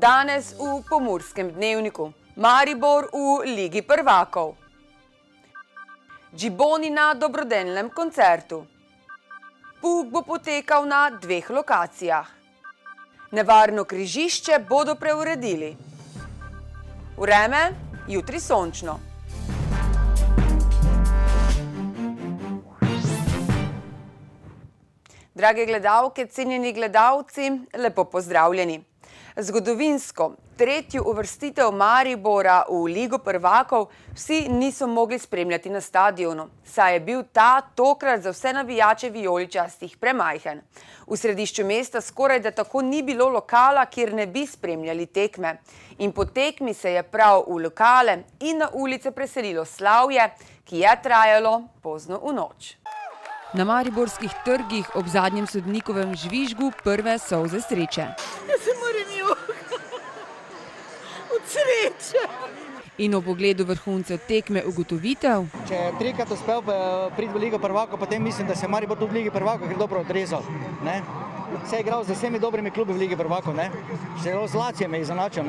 Danes v Pomurskem dnevniku. Maribor v Ligi prvakov. Giboni na dobrodelnem koncertu. Pouk bo potekal na 2 lokacijah. Nevarno križišče bodo preuredili. Vreme, jutri sončno. Drage gledalke, cenjeni gledalci, lepo pozdravljeni. Zgodovinsko, 3. uvrstitev Maribora v Ligo prvakov vsi niso mogli spremljati na stadionu, saj je bil ta tokrat za vse navijače vijoličastih premajhen. V središču mesta skoraj da tako ni bilo lokala, kjer ne bi spremljali tekme. In po tekmi se je prav v lokale in na ulice preselilo slavje, ki je trajalo pozno v noč. Na mariborskih trgih ob zadnjem sodnikovem žvižgu prve solze sreče. Jaz se moram jokati. Od sreče. In ob pogledu vrhuncev tekme ugotovitev. Če je 3-krat uspel priti v Ligo prvakov, potem mislim, da se Maribor tudi v Ligi prvakov gre dobro odrezal. Se je igral z vsemi dobrimi klubi v Ligi prvakov. Še z Lacijem je izenačil.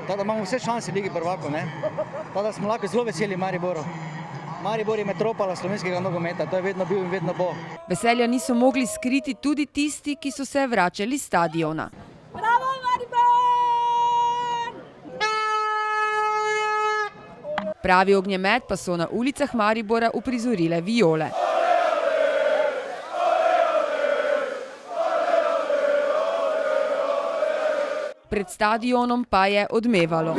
Tako da imamo vse šanse v Ligi prvakov. Tako da smo lahko zelo veseli Mariboru. Maribor je metropola slovenskega nogometa, to je vedno bil in vedno bo. Veselja niso mogli skriti tudi tisti, ki so se vračali s stadiona. Bravo, Maribor! Pravi ognjemet pa so na ulicah Maribora uprizorile vijole. Pred stadionom pa je odmevalo.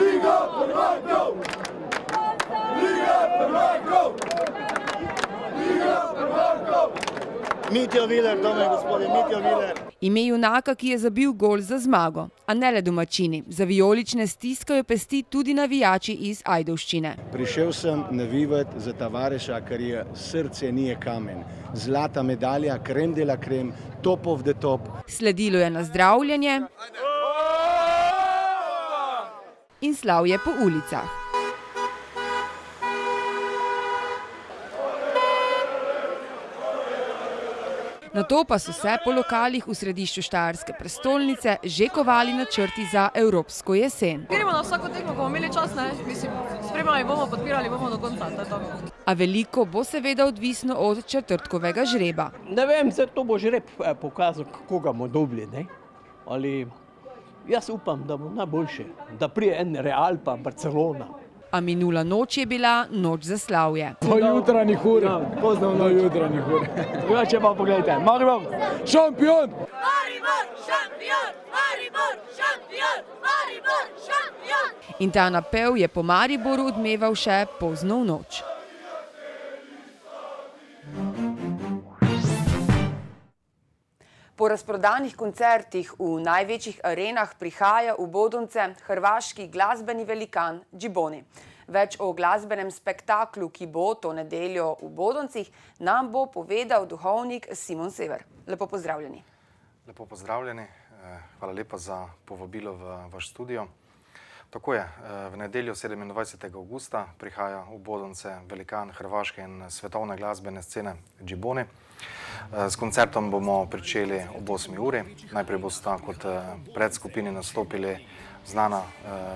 Mitja Viler, dame in gospodje, Mitja Viler. Ime junaka, ki je zabil gol za zmago, a ne le domačini. Za vijolične stiskajo pesti tudi navijači iz Ajdovščine. Prišel sem navivati za Tavareša, ker je srce nije kamen. Zlata medalja, krem de la krem, top of the top. Sledilo je nazdravljanje in slavje po ulicah. Nato pa so se po lokalih v središču štajerske prestolnice že kovali načrti za evropsko jesen. Gremo na vsako tekmo, ko bomo imeli čas, spremljali bomo, podpirali bomo do konca. A veliko bo seveda odvisno od četrtkovega žreba. Ne vem, to bo žreb pokazal, koga bomo dobili. Ali jaz upam, da bo najboljše, da prije en Real pa Barcelona. A minula noč je bila noč za slavje. Po jutranjih urah. Poznam jutranjih urah. Drugače pa pogledajte, Maribor, šampion! Maribor, šampion! Maribor, šampion! Maribor, šampion! In ta napev je po Mariboru odmeval še pozno v noč. Po razprodanih koncertih v največjih arenah prihaja v Bodonce hrvaški glasbeni velikan Giboni. Več o glasbenem spektaklu, ki bo to nedeljo v Bodoncih, nam bo povedal duhovnik Simon Sever. Lepo pozdravljeni. Lepo pozdravljeni. Hvala lepa za povabilo v vaš studio. Tako je, v nedeljo 27. augusta prihaja v Bodonce velikan hrvaške in svetovne glasbene scene Giboni. S koncertom bomo pričeli ob 8. uri. Najprej bosta kot predskupini nastopili znana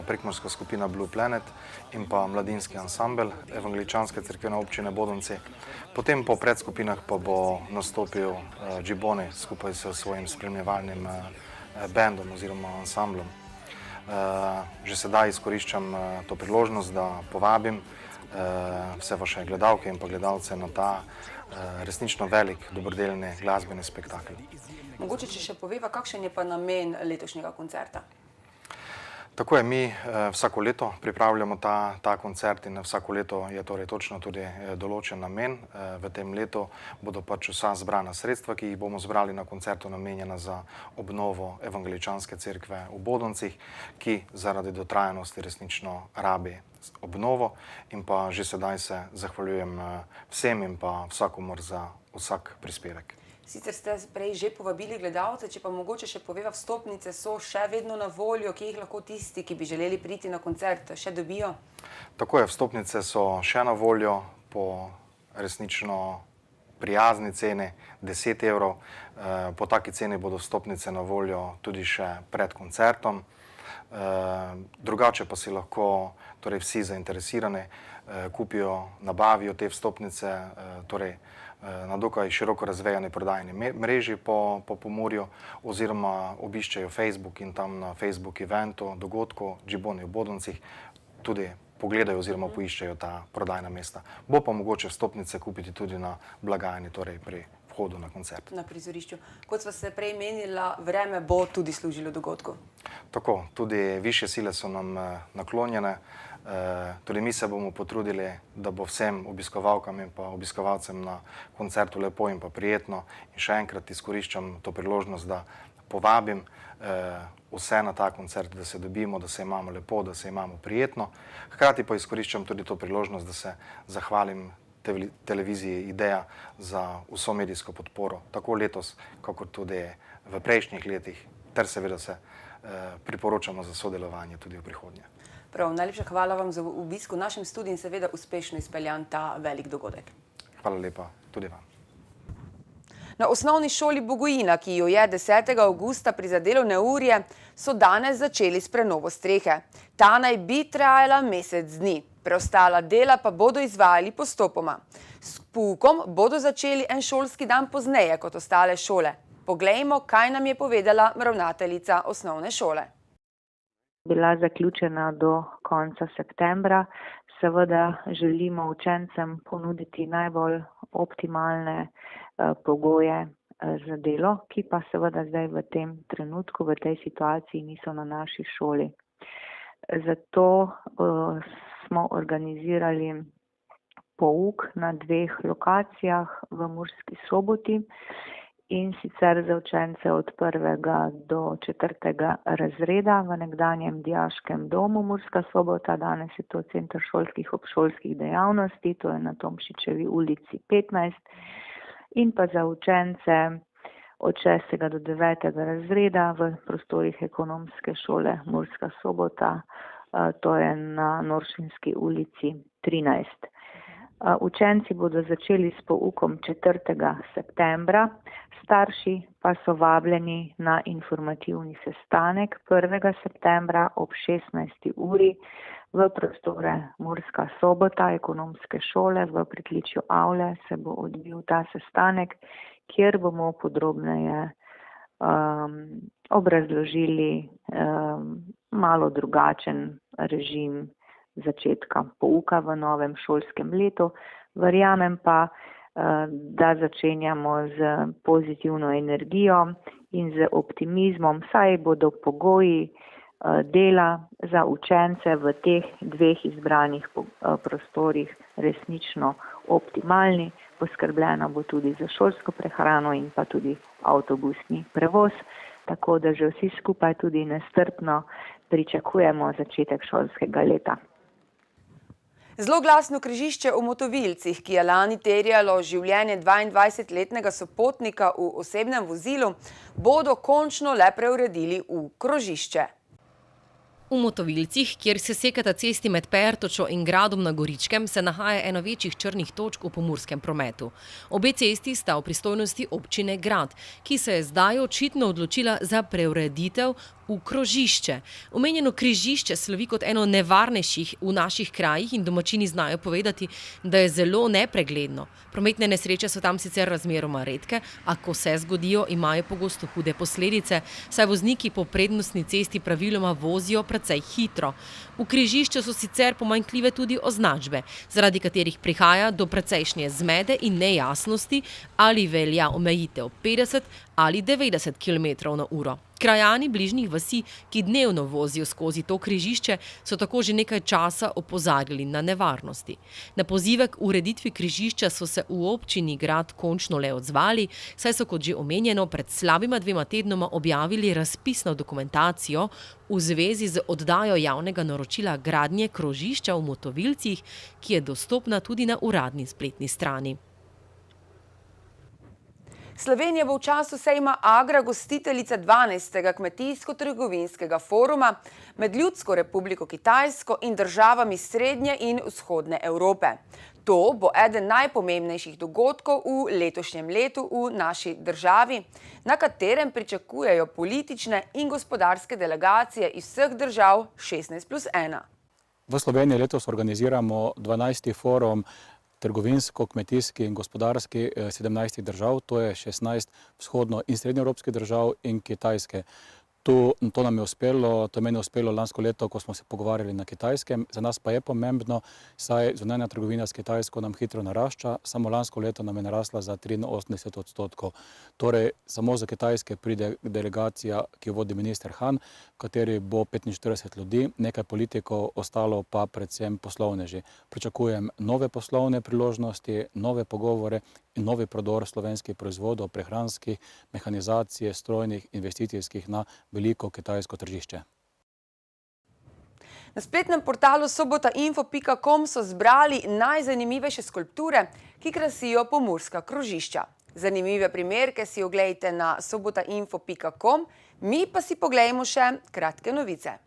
prekmurska skupina Blue Planet in pa mladinski ansambel Evangeličanske cerkvene občine Bodonci. Potem po predskupinah pa bo nastopil Giboni skupaj s svojim spremljevalnim bendom oziroma ansamblom. Že sedaj izkoriščam to priložnost, da povabim vse vaše gledalke in pa gledalce na ta resnično velik dobrodelni glasbeni spektakel. Mogoče, če še poveva, kakšen je pa namen letošnjega koncerta? Tako je, mi vsako leto pripravljamo ta koncert in vsako leto je torej točno tudi določen namen. V tem letu bodo pač vsa zbrana sredstva, ki jih bomo zbrali na koncertu, namenjena za obnovo Evangeličanske cerkve v Bodoncih, ki zaradi dotrajanosti resnično rabi obnovo in pa že sedaj se zahvaljujem vsem in pa vsakomur za vsak prispevek. Sicer ste prej že povabili gledalce, če pa mogoče še poveva, vstopnice so še vedno na voljo, ki jih lahko tisti, ki bi želeli priti na koncert, še dobijo? Tako je, vstopnice so še na voljo po resnično prijazni ceni 10 evrov. Po taki ceni bodo vstopnice na voljo tudi še pred koncertom. Drugače pa si lahko torej vsi zainteresirani kupijo, nabavijo te vstopnice, torej na dokaj široko razvejani prodajni mreži po Pomurju, oziroma obiščejo Facebook in tam na Facebook eventu, dogodku Džiboni v Bodoncih tudi pogledajo oziroma poiščejo ta prodajna mesta. Bo pa mogoče vstopnice kupiti tudi na blagajni, torej pri vhodu na koncert. Na prizorišču. Kot sva se prej menila, vreme bo tudi služilo dogodku. Tako, tudi višje sile so nam naklonjene. Tudi mi se bomo potrudili, da bo vsem obiskovalkam in pa obiskovalcem na koncertu lepo in pa prijetno. In še enkrat izkoriščam to priložnost, da povabim vse na ta koncert, da se dobimo, da se imamo lepo, da se imamo prijetno. Hkrati pa izkoriščam tudi to priložnost, da se zahvalim televiziji Ideja za vso medijsko podporo, tako letos, kakor tudi v prejšnjih letih, ter seveda se priporočamo za sodelovanje tudi v prihodnje. Prav, najlepša hvala vam za obisk v našem studiu in seveda uspešno izpeljan ta velik dogodek. Hvala lepa tudi vam. Na osnovni šoli Bogojina, ki jo je 10. avgusta prizadelo neurje, so danes začeli s prenovo strehe. Ta naj bi trajala mesec dni. Preostala dela pa bodo izvajali postopoma. S poukom bodo začeli en šolski dan pozneje kot ostale šole. Poglejmo, kaj nam je povedala ravnateljica osnovne šole. Bila zaključena do konca septembra. Seveda želimo učencem ponuditi najbolj optimalne pogoje za delo, ki pa seveda zdaj v tem trenutku, v tej situaciji niso na naši šoli. Zato smo organizirali pouk na 2 lokacijah v Murski Soboti, in sicer za učence od 1. do 4. razreda v nekdanjem dijaškem domu Murska Sobota. Danes je to Center šolskih obšolskih dejavnosti, to je na Tomšičevi ulici 15. In pa za učence od 6. do 9. razreda v prostorih ekonomske šole Murska Sobota, to je na Noršinski ulici 13. Učenci bodo začeli s poukom 4. septembra, starši pa so vabljeni na informativni sestanek 1. septembra ob 16. uri v prostore Murska Sobota, ekonomske šole, v pritličju avle se bo odvil ta sestanek, kjer bomo podrobneje obrazložili malo drugačen režim začetka pouka v novem šolskem letu. Verjamem pa, da začenjamo z pozitivno energijo in z optimizmom, saj bodo pogoji dela za učence v teh 2 izbranih prostorih resnično optimalni. Poskrbljeno bo tudi za šolsko prehrano in pa tudi avtobusni prevoz, tako da že vsi skupaj tudi nestrpno pričakujemo začetek šolskega leta. Zloglasno križišče v Motovilcih, ki je lani terjalo življenje 22-letnega sopotnika v osebnem vozilu, bodo končno le preuredili v krožišče. V Motovilcih, kjer se sekata cesti med Pertočo in Gradom na Goričkem, se nahaja eno večjih črnih točk v pomorskem prometu. Obe cesti sta v pristojnosti občine Grad, ki se je zdaj očitno odločila za preureditev v krožišče. Omenjeno križišče slovi kot eno nevarnejših v naših krajih in domačini znajo povedati, da je zelo nepregledno. Prometne nesreče so tam sicer razmeroma redke, a ko se zgodijo, imajo pogosto hude posledice, saj vozniki po prednostni cesti praviloma vozijo precej hitro. V križišču so sicer pomanjkljive tudi označbe, zaradi katerih prihaja do precejšnje zmede in nejasnosti, ali velja omejitev 50 ali 90 km/h. Krajani bližnjih vasi, ki dnevno vozijo skozi to križišče, so tako že nekaj časa opozarjali na nevarnosti. Na pozive k ureditvi križišča so se v občini Grad končno le odzvali, saj so, kot že omenjeno, pred slabima 2 tednoma objavili razpisno dokumentacijo v zvezi z oddajo javnega naročila gradnje krožišča v Motovilcih, ki je dostopna tudi na uradni spletni strani. Slovenija bo v času sejma Agra gostiteljica 12. kmetijsko-trgovinskega foruma med Ljudsko republiko Kitajsko in državami Srednje in Vzhodne Evrope. To bo eden najpomembnejših dogodkov v letošnjem letu v naši državi, na katerem pričakujejo politične in gospodarske delegacije iz vseh držav 16+1. V Sloveniji letos organiziramo 12. forum trgovinsko, kmetijski in gospodarski 17 držav, to je 16 vzhodno- in srednjeevropskih držav in Kitajske. To nam je uspelo, to meni je uspelo lansko leto, ko smo se pogovarjali na Kitajskem. Za nas pa je pomembno, saj zunanja trgovina s Kitajsko nam hitro narašča, samo lansko leto nam je narasla za 83%. Torej, samo za Kitajske pride delegacija, ki jo vodi minister Han, v kateri bo 45 ljudi, nekaj politikov, ostalo pa predvsem poslovneži. Pričakujem nove poslovne priložnosti, nove pogovore in novi prodor slovenskih proizvodov, prehranskih, mehanizacije, strojnih, investicijskih na veliko kitajsko tržišče. Na spletnem portalu sobotainfo.com so zbrali najzanimivejše skulpture, ki krasijo pomurska krožišča. Zanimive primerke si oglejte na sobotainfo.com, mi pa si poglejmo še kratke novice.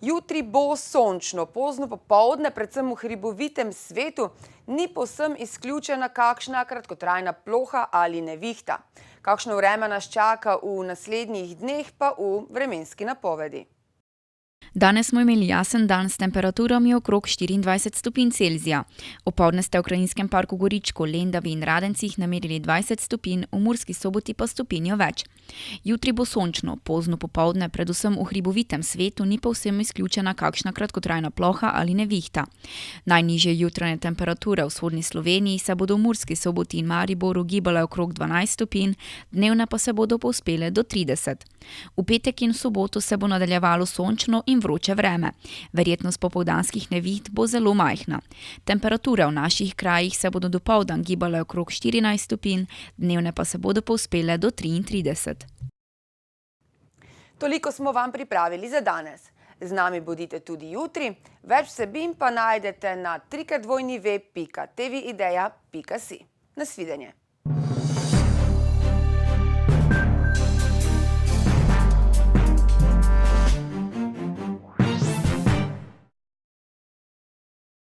Jutri bo sončno, pozno popoldne, predvsem v hribovitem svetu, ni povsem izključena kakšna kratkotrajna ploha ali nevihta. Kakšno vreme nas čaka v naslednjih dneh pa v vremenski napovedi. Danes smo imeli jasen dan s temperaturami okrog 24 stopinj Celzija. Opoldne ste v Krajinskem parku Goričko, Lendavi in Radencih namerili 20 stopinj, v Murski Soboti pa stopinjo več. Jutri bo sončno, pozno popoldne, predvsem v hribovitem svetu ni povsem izključena kakšna kratkotrajna ploha ali nevihta. Najnižje jutranje temperature v vzhodni Sloveniji se bodo v Murski Soboti in Mariboru gibale okrog 12 stopinj, dnevne pa se bodo povzpele do 30. V petek in v soboto se bo nadaljevalo sončno in vroče vreme. Verjetnost popoldanskih neviht bo zelo majhna. Temperature v naših krajih se bodo dopoldan gibale okrog 14 stopinj, dnevne pa se bodo povzpele do 33. Toliko smo vam pripravili za danes. Z nami bodite tudi jutri. Več vsebin pa najdete na www.tvideja.si. Nasvidenje.